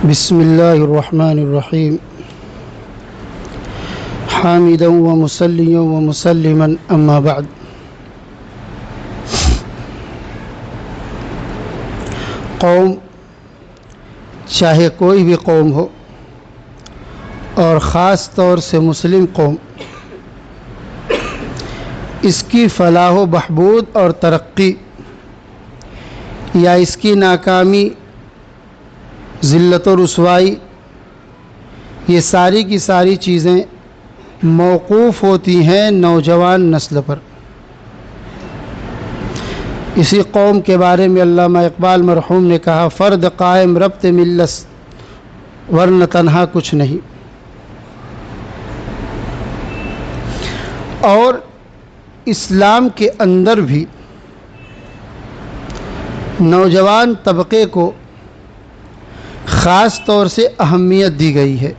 بسم الله الرحمن الرحيم حامدا ومصليا ومسلما أما بعد قوم چاہے کوئی بھی قوم ہو اور خاص طور سے مسلم قوم، اس کی فلاح و بہبود اور ترقی یا اس کی ناکامی، ذلت و رسوائی، یہ ساری کی ساری چیزیں موقوف ہوتی ہیں نوجوان نسل پر۔ اسی قوم کے بارے میں علامہ اقبال مرحوم نے کہا، فرد قائم ربط ملت ورنہ تنہا کچھ نہیں۔ اور اسلام کے اندر بھی نوجوان طبقے کو خاص طور سے اہمیت دی گئی ہے۔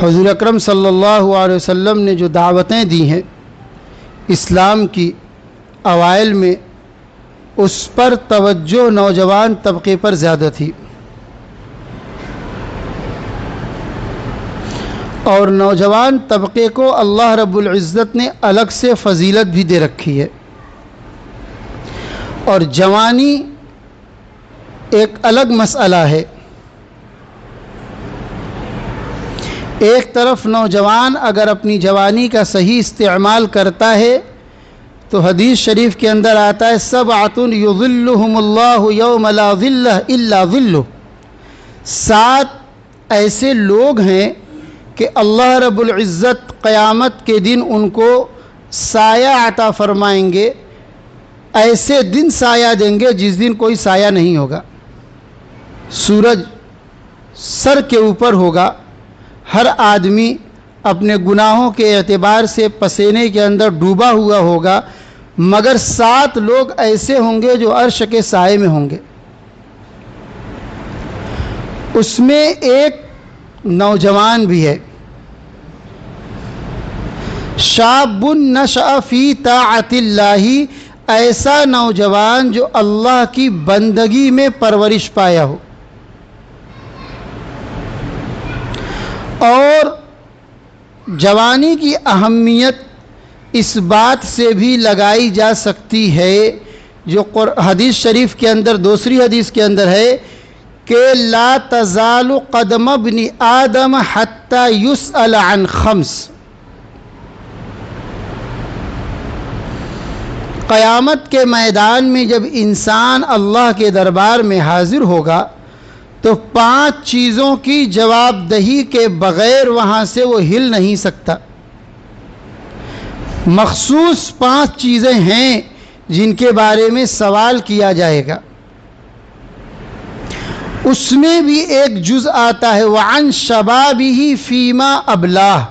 حضور اکرم صلی اللہ علیہ وسلم نے جو دعوتیں دی ہیں اسلام کی اوائل میں، اس پر توجہ نوجوان طبقے پر زیادہ تھی، اور نوجوان طبقے کو اللہ رب العزت نے الگ سے فضیلت بھی دے رکھی ہے۔ اور جوانی ایک الگ مسئلہ ہے۔ ایک طرف نوجوان اگر اپنی جوانی کا صحیح استعمال کرتا ہے تو حدیث شریف کے اندر آتا ہے، سبعۃ یظلھم اللہ یوم لا ظل الا ظلہ، 7 ایسے لوگ ہیں کہ اللہ رب العزت قیامت کے دن ان کو سایہ عطا فرمائیں گے، ایسے دن سایہ دیں گے جس دن کوئی سایہ نہیں ہوگا، سورج سر کے اوپر ہوگا، ہر آدمی اپنے گناہوں کے اعتبار سے پسینے کے اندر ڈوبا ہوا ہوگا، مگر 7 لوگ ایسے ہوں گے جو عرش کے سائے میں ہوں گے۔ اس میں ایک نوجوان بھی ہے، شاب نشأ فی طاعت اللہ، ایسا نوجوان جو اللہ کی بندگی میں پرورش پایا ہو۔ اور جوانی کی اہمیت اس بات سے بھی لگائی جا سکتی ہے جو حدیث شریف کے اندر، دوسری حدیث کے اندر ہے کہ لا تزال قدم ابن آدم حتی یسأل عن 5، قیامت کے میدان میں جب انسان اللہ کے دربار میں حاضر ہوگا تو 5 چیزوں کی جواب دہی کے بغیر وہاں سے وہ ہل نہیں سکتا۔ مخصوص 5 چیزیں ہیں جن کے بارے میں سوال کیا جائے گا، اس میں بھی ایک جز آتا ہے وعن شبابہ فیما ابلاہ،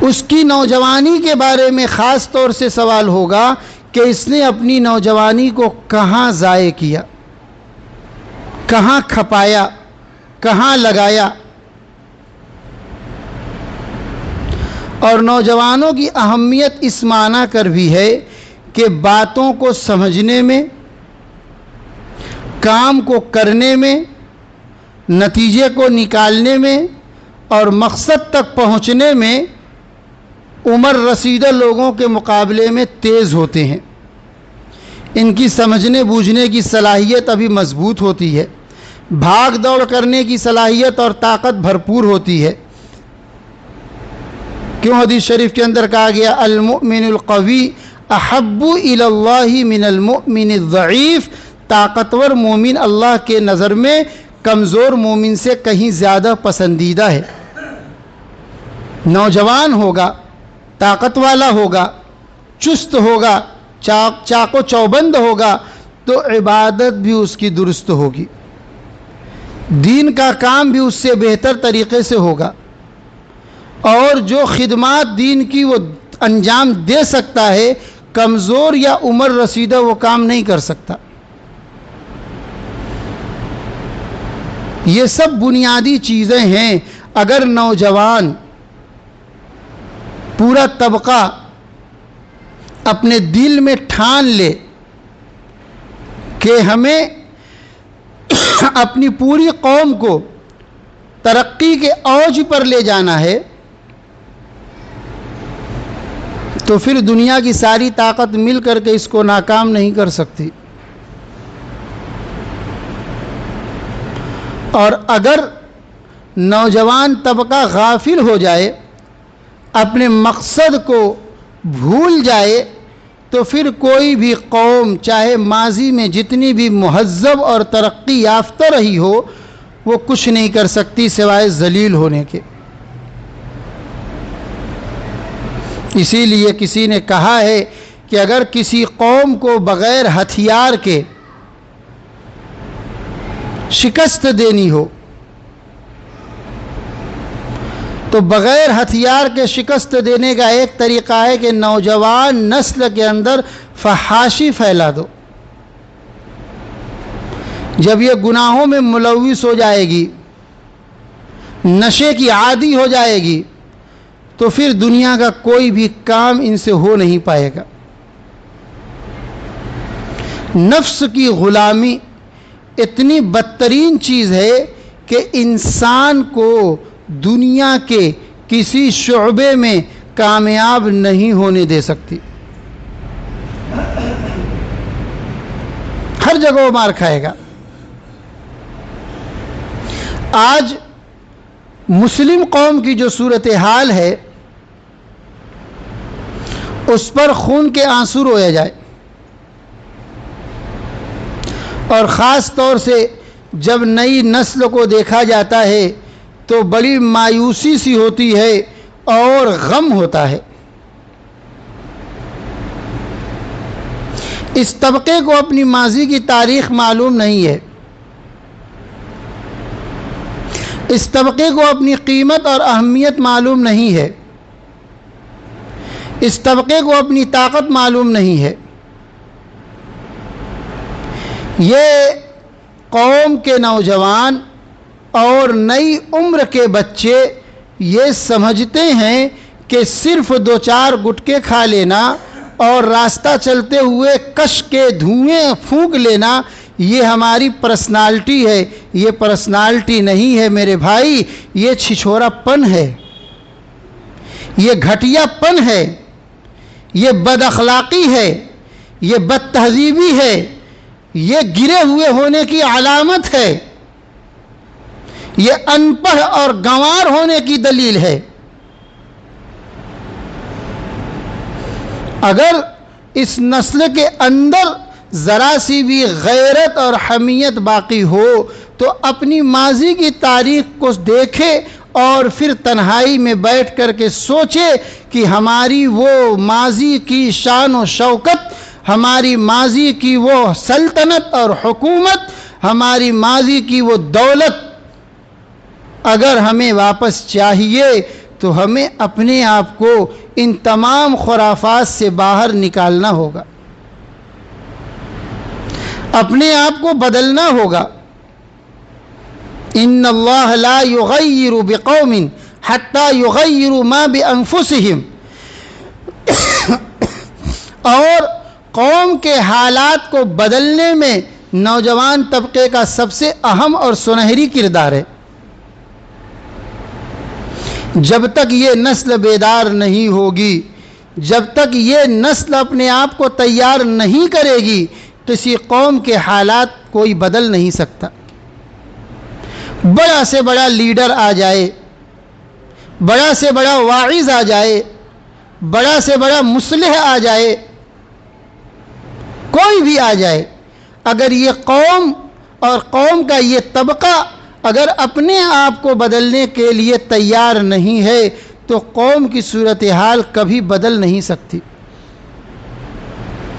اس کی نوجوانی کے بارے میں خاص طور سے سوال ہوگا کہ اس نے اپنی نوجوانی کو کہاں ضائع کیا، کہاں کھپایا، کہاں لگایا۔ اور نوجوانوں کی اہمیت اس معنی کر بھی ہے کہ باتوں کو سمجھنے میں، کام کو کرنے میں، نتیجے کو نکالنے میں اور مقصد تک پہنچنے میں عمر رسیدہ لوگوں کے مقابلے میں تیز ہوتے ہیں۔ ان کی سمجھنے بوجھنے کی صلاحیت ابھی مضبوط ہوتی ہے، بھاگ دوڑ کرنے کی صلاحیت اور طاقت بھرپور ہوتی ہے۔ کیوں حدیث شریف کے اندر کہا گیا، المؤمن القوی احب الی اللہ من المؤمن الضعیف، طاقتور مومن اللہ کے نظر میں کمزور مومن سے کہیں زیادہ پسندیدہ ہے۔ نوجوان ہوگا، طاقت والا ہوگا، چست ہوگا، چاق و چوبند ہوگا تو عبادت بھی اس کی درست ہوگی، دین کا کام بھی اس سے بہتر طریقے سے ہوگا، اور جو خدمات دین کی وہ انجام دے سکتا ہے، کمزور یا عمر رسیدہ وہ کام نہیں کر سکتا۔ یہ سب بنیادی چیزیں ہیں۔ اگر نوجوان، پورا طبقہ اپنے دل میں ٹھان لے کہ ہمیں اپنی پوری قوم کو ترقی کے اوج پر لے جانا ہے، تو پھر دنیا کی ساری طاقت مل کر کے اس کو ناکام نہیں کر سکتی۔ اور اگر نوجوان طبقہ غافل ہو جائے، اپنے مقصد کو بھول جائے، تو پھر کوئی بھی قوم چاہے ماضی میں جتنی بھی مہذب اور ترقی یافتہ رہی ہو، وہ کچھ نہیں کر سکتی سوائے ذلیل ہونے کے۔ اسی لیے کسی نے کہا ہے کہ اگر کسی قوم کو بغیر ہتھیار کے شکست دینی ہو تو بغیر ہتھیار کے شکست دینے کا ایک طریقہ ہے کہ نوجوان نسل کے اندر فحاشی پھیلا دو۔ جب یہ گناہوں میں ملوث ہو جائے گی، نشے کی عادی ہو جائے گی، تو پھر دنیا کا کوئی بھی کام ان سے ہو نہیں پائے گا۔ نفس کی غلامی اتنی بدترین چیز ہے کہ انسان کو دنیا کے کسی شعبے میں کامیاب نہیں ہونے دے سکتی۔ ہر جگہ وہ مار کھائے گا۔ آج مسلم قوم کی جو صورتحال ہے، اس پر خون کے آنسو روئے جائے، اور خاص طور سے جب نئی نسل کو دیکھا جاتا ہے تو بڑی مایوسی سی ہوتی ہے اور غم ہوتا ہے۔ اس طبقے کو اپنی ماضی کی تاریخ معلوم نہیں ہے، اس طبقے کو اپنی قیمت اور اہمیت معلوم نہیں ہے، اس طبقے کو اپنی طاقت معلوم نہیں ہے۔ یہ قوم کے نوجوان اور نئی عمر کے بچے یہ سمجھتے ہیں کہ صرف دو چار گٹکے کھا لینا اور راستہ چلتے ہوئے کش کے دھوئیں پھونک لینا یہ ہماری پرسنالٹی ہے۔ یہ پرسنالٹی نہیں ہے میرے بھائی، یہ چھچھورا پن ہے، یہ گھٹیا پن ہے، یہ بد اخلاقی ہے، یہ بد تہذیبی ہے، یہ گرے ہوئے ہونے کی علامت ہے، یہ ان پڑھ اور گنوار ہونے کی دلیل ہے۔ اگر اس نسل کے اندر ذرا سی بھی غیرت اور حمیت باقی ہو تو اپنی ماضی کی تاریخ کو دیکھے اور پھر تنہائی میں بیٹھ کر کے سوچے کہ ہماری وہ ماضی کی شان و شوکت، ہماری ماضی کی وہ سلطنت اور حکومت، ہماری ماضی کی وہ دولت اگر ہمیں واپس چاہیے تو ہمیں اپنے آپ کو ان تمام خرافات سے باہر نکالنا ہوگا، اپنے آپ کو بدلنا ہوگا۔ ان اللہ لا یغیر بقوم حتی یغیروا ما بانفسہم، اور قوم کے حالات کو بدلنے میں نوجوان طبقے کا سب سے اہم اور سنہری کردار ہے۔ جب تک یہ نسل بیدار نہیں ہوگی، جب تک یہ نسل اپنے آپ کو تیار نہیں کرے گی، کسی قوم کے حالات کوئی بدل نہیں سکتا۔ بڑا سے بڑا لیڈر آ جائے، بڑا سے بڑا واعظ آ جائے، بڑا سے بڑا مصلح آ جائے، کوئی بھی آ جائے، اگر یہ قوم اور قوم کا یہ طبقہ اگر اپنے آپ کو بدلنے کے لیے تیار نہیں ہے تو قوم کی صورتحال کبھی بدل نہیں سکتی۔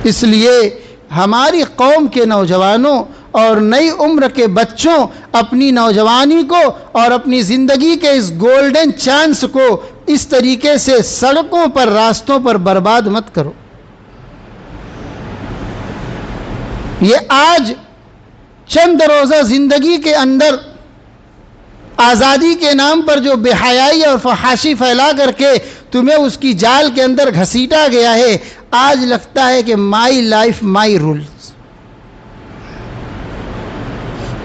اس لیے ہماری قوم کے نوجوانوں اور نئی عمر کے بچوں اپنی نوجوانی کو اور اپنی زندگی کے اس گولڈن چانس کو اس طریقے سے سڑکوں پر، راستوں پر برباد مت کرو۔ یہ آج چند روزہ زندگی کے اندر آزادی کے نام پر جو بے حیائی اور فحاشی پھیلا کر کے تمہیں اس کی جال کے اندر گھسیٹا گیا ہے. آج لگتا ہے کہ my life my rules,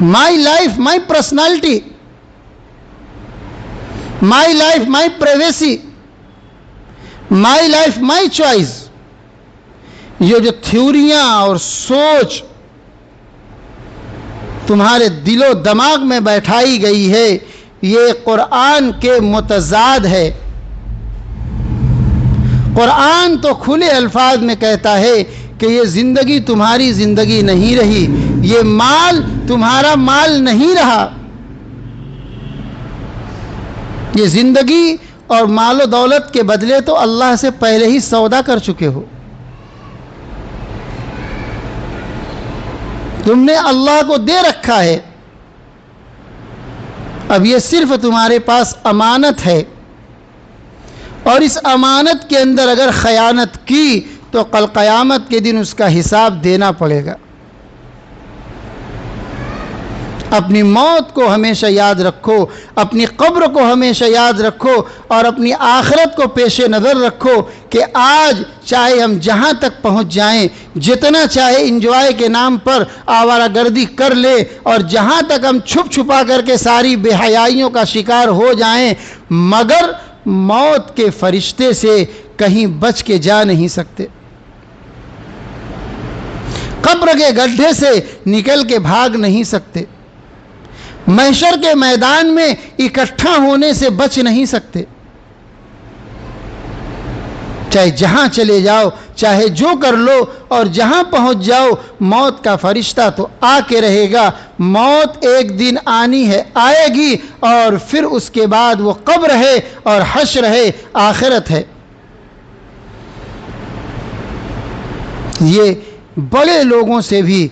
my life my personality, my life my privacy, my life my choice. یہ جو تھیوریاں اور سوچ تمہارے دل و دماغ میں بیٹھائی گئی ہے، یہ قرآن کے متضاد ہے. قرآن تو کھلے الفاظ میں کہتا ہے کہ یہ زندگی تمہاری زندگی نہیں رہی، یہ مال تمہارا مال نہیں رہا. یہ زندگی اور مال و دولت کے بدلے تو اللہ سے پہلے ہی سودا کر چکے ہو. تم نے اللہ کو دے رکھا ہے، اب یہ صرف تمہارے پاس امانت ہے، اور اس امانت کے اندر اگر خیانت کی تو کل قیامت کے دن اس کا حساب دینا پڑے گا. اپنی موت کو ہمیشہ یاد رکھو، اپنی قبر کو ہمیشہ یاد رکھو، اور اپنی آخرت کو پیش نظر رکھو کہ آج چاہے ہم جہاں تک پہنچ جائیں، جتنا چاہے انجوائے کے نام پر آوارہ گردی کر لے، اور جہاں تک ہم چھپ چھپا کر کے ساری بے حیائیوں کا شکار ہو جائیں، مگر موت کے فرشتے سے کہیں بچ کے جا نہیں سکتے. قبر کے گڈھے سے نکل کے بھاگ نہیں سکتے، محشر کے میدان میں اکٹھا ہونے سے بچ نہیں سکتے. چاہے جہاں چلے جاؤ، چاہے جو کر لو، اور جہاں پہنچ جاؤ، موت کا فرشتہ تو آ کے رہے گا. موت ایک دن آنی ہے، آئے گی، اور پھر اس کے بعد وہ قبر ہے اور حشر ہے، آخرت ہے. یہ بڑے لوگوں سے بھی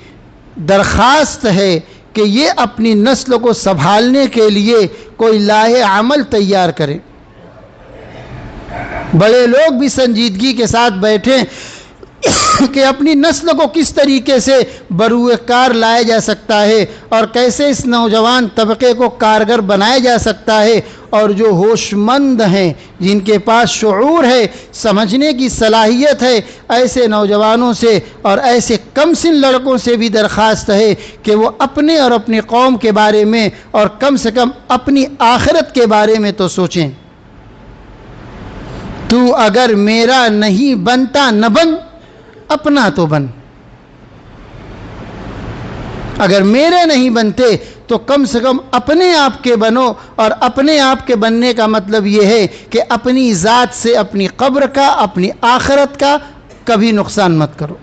درخواست ہے کہ یہ اپنی نسل کو سنبھالنے کے لیے کوئی لاہے عمل تیار کریں. بڑے لوگ بھی سنجیدگی کے ساتھ بیٹھیں کہ اپنی نسل کو کس طریقے سے بروئے کار لایا جا سکتا ہے، اور کیسے اس نوجوان طبقے کو کارگر بنایا جا سکتا ہے. اور جو ہوش مند ہیں، جن کے پاس شعور ہے، سمجھنے کی صلاحیت ہے، ایسے نوجوانوں سے اور ایسے کم سن لڑکوں سے بھی درخواست ہے کہ وہ اپنے اور اپنی قوم کے بارے میں، اور کم سے کم اپنی آخرت کے بارے میں تو سوچیں. تو اگر میرا نہیں بنتا نہ بن، اپنا تو بن. اگر میرے نہیں بنتے تو کم سے کم اپنے آپ کے بنو. اور اپنے آپ کے بننے کا مطلب یہ ہے کہ اپنی ذات سے اپنی قبر کا، اپنی آخرت کا کبھی نقصان مت کرو.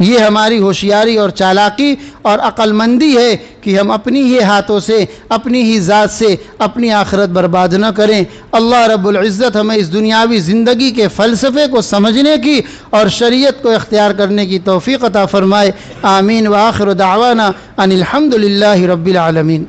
یہ ہماری ہوشیاری اور چالاکی اور عقل مندی ہے کہ ہم اپنی ہی ہاتھوں سے، اپنی ہی ذات سے اپنی آخرت برباد نہ کریں. اللہ رب العزت ہمیں اس دنیاوی زندگی کے فلسفے کو سمجھنے کی اور شریعت کو اختیار کرنے کی توفیق عطا فرمائے. آمین. وآخر دعوانا ان الحمد للہ رب العالمین.